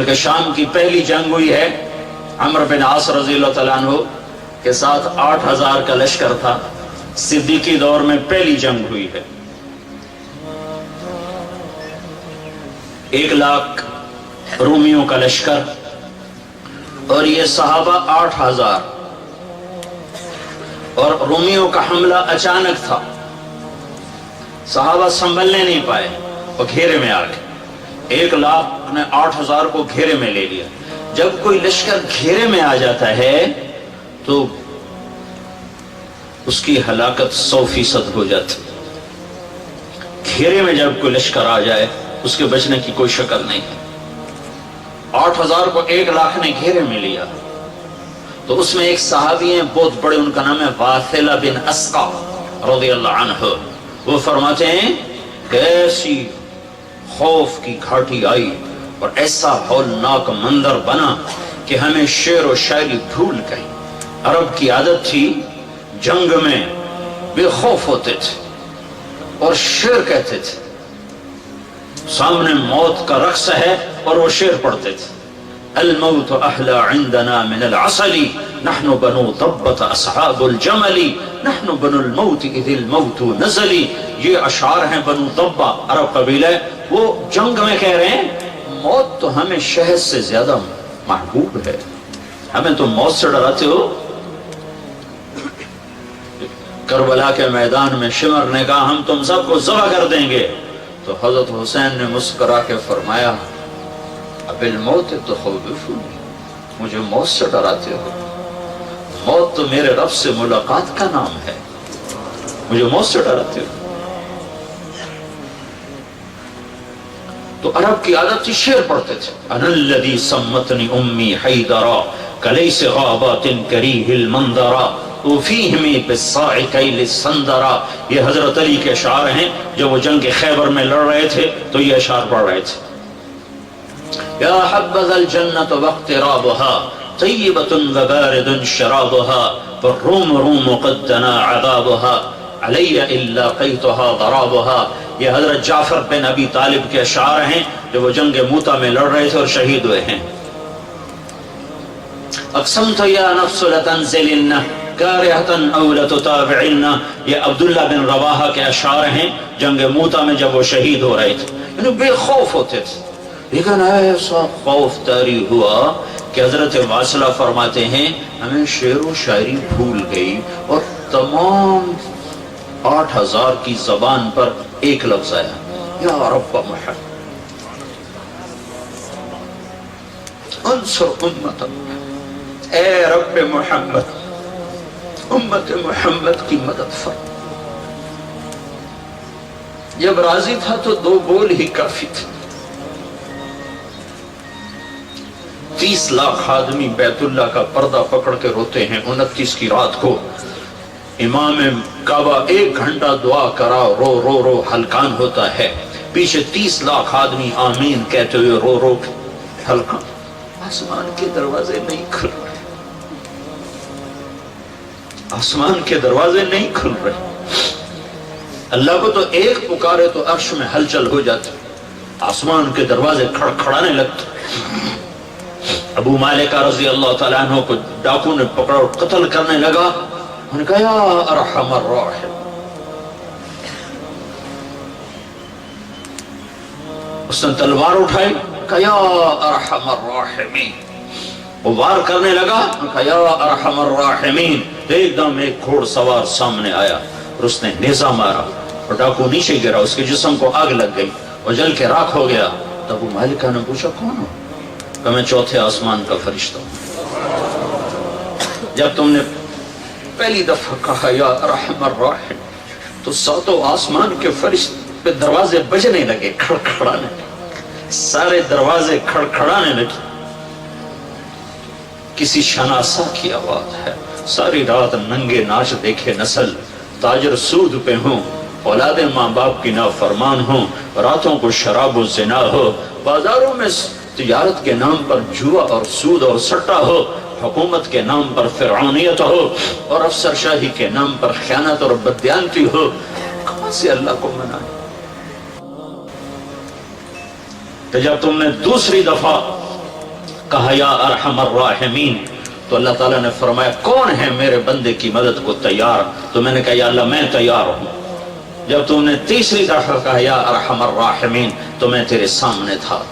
بلکہ شام کی پہلی جنگ ہوئی ہے عمرو بن عاص رضی اللہ تعالیٰ عنہ کے ساتھ 8000 کا لشکر تھا. صدیقی دور میں پہلی جنگ ہوئی ہے. 1,00,000 رومیوں کا لشکر اور یہ صحابہ 8000. اور رومیوں کا حملہ اچانک تھا, صحابہ سنبھلنے نہیں پائے اور گھیرے میں آ گئے. 1,00,000 نے 8000 کو گھیرے میں لے لیا. جب کوئی لشکر گھیرے میں آ جاتا ہے تو اس کی ہلاکت 100% ہو جاتی. گھیرے میں جب کوئی لشکر آ جائے اس کے بچنے کی کوئی شکل نہیں ہے. 8000 کو 1,00,000 نے گھیرے میں لیا تو اس میں ایک صحابی ہیں بہت بڑے, ان کا نام ہے واثلہ بن اسقع رضی اللہ عنہ. وہ فرماتے ہیں کہ ایسی خوف کی گھاٹی آئی اور ایسا ہولناک منظر بنا کہ ہمیں شعر و شاعری بھول گئی. عرب کی عادت تھی جنگ میں بے خوف ہوتے تھے اور شعر کہتے تھے. سامنے موت کا رقص ہے اور وہ شعر پڑھتے تھے. الموت احلى عندنا من العسل نحن بنو ضبة اصحاب الجمل نحن بنو الموت اذ الموت نزل. یہ اشعار ہیں بنو ضبہ عرب قبیلہ, وہ جنگ میں کہہ رہے ہیں موت تو ہمیں شہد سے زیادہ محبوب ہے, ہمیں تو موت سے ڈراتے ہو. کربلا کے میدان میں شمر نے کہا ہم تم سب کو ذبح کر دیں گے, تو حضرت حسین نے مسکرا کے فرمایا اب الموت تخوفونی, مجھے موت سے ڈراتے ہو. موت تو میرے رب سے ملاقات کا نام ہے, مجھے موت سے ڈراتے ہو. تو عرب کی عادت تھی شعر پڑھتے تھے. انا الذی سمتنی امی حیدرا کلیس غابات کریہ المنظرا وفیہمی بالصاع کیل السندرا. یہ حضرت علی کے اشعار ہیں. جب وہ جنگ خیبر میں لڑ رہے تھے تو یہ اشعار پڑھ رہے تھے. یا حبذا الجنت واقترابها طیبۃ وبارد شرابها والروم روم قد دنا عذابها علی الا قیتها ضرابها. یہ حضرت جعفر بن ابی طالب کے اشعار ہیں جو وہ جنگ موتا میں لڑ رہے تھے اور شہید ہوئے ہیں. اقسمت یا نفس لتنزلن کارہتن او لتتابعن. یہ عبداللہ بن رواحہ کے اشعار ہیں جنگ موتا میں جب وہ شہید ہو رہے تھے. یعنی بے خوف ہوتے تھے. لیکن ایسا خوف طاری ہوا کہ حضرت واصلہ فرماتے ہیں ہمیں شعر و شاعری بھول گئی اور تمام 8000 کی زبان پر ایک لفظ آیا, یا رب محمد انصر امت, اے رب محمد امت محمد کی مدد فرما. جب راضی تھا تو 2 بول ہی کافی تھے. 30 لاکھ آدمی بیت اللہ کا پردہ پکڑ کے روتے ہیں 29 کی رات کو. امام کعبہ 1 گھنٹہ دعا کرا, رو رو رو ہلکان ہوتا ہے. پیچھے 30 لاکھ آدمی آمین کہتے ہوئے رو رو ہلکان. آسمان کے دروازے نہیں کھل رہے, آسمان کے دروازے نہیں کھل رہے. اللہ کو تو ایک پکارے تو عرش میں ہلچل ہو جاتی, آسمان کے دروازے کھڑکھڑانے لگتے. ابو مالک رضی اللہ تعالیٰ عنہ کو ڈاکو نے پکڑا اور قتل کرنے لگا. انہوں نے کہا یا ارحم الراحم, اس نے تلوار اٹھائی, کہا یا ارحم الراحمین. وہ وار کرنے لگا, کہا یا ارحم الراحمین. ایک دم ایک گھوڑ سوار سامنے آیا اور اس نے نیزہ مارا اور ڈاکو نیچے گرا, اس کے جسم کو آگ لگ گئی اور جل کے راکھ ہو گیا. تو ابو مالک نے پوچھا کون ہو؟ کہ میں 4تھے آسمان کا فرشتہ ہوں. جب تم نے پہلی دفعہ کہا یا ارحم الراحم تو 7 آسمان کے فرشتے پہ دروازے بجنے لگے, کھڑکھڑانے لگے, سارے دروازے کھڑکھڑانے لگے. کسی شناسا کی آواز ہے, ساری رات ننگے ناچ دیکھے نسل, تاجر سود پہ ہوں, اولاد ماں باپ کی نافرمان ہوں, راتوں کو شراب و زنا ہو, بازاروں میں تجارت کے نام پر جوا اور سود اور سٹا ہو, حکومت کے نام پر فرعونیت ہو اور افسر شاہی کے نام پر خیانت اور بددیانتی ہو. کہاں سے اللہ کو منائے؟ تو جب تم نے دوسری دفعہ کہا یا ارحم الراحمین، تو اللہ تعالیٰ نے فرمایا کون ہے میرے بندے کی مدد کو تیار؟ تو میں نے کہا یا اللہ میں تیار ہوں۔ جب تم نے تیسری دفعہ کہا یا ارحم الراحمین تو میں تیرے سامنے تھا۔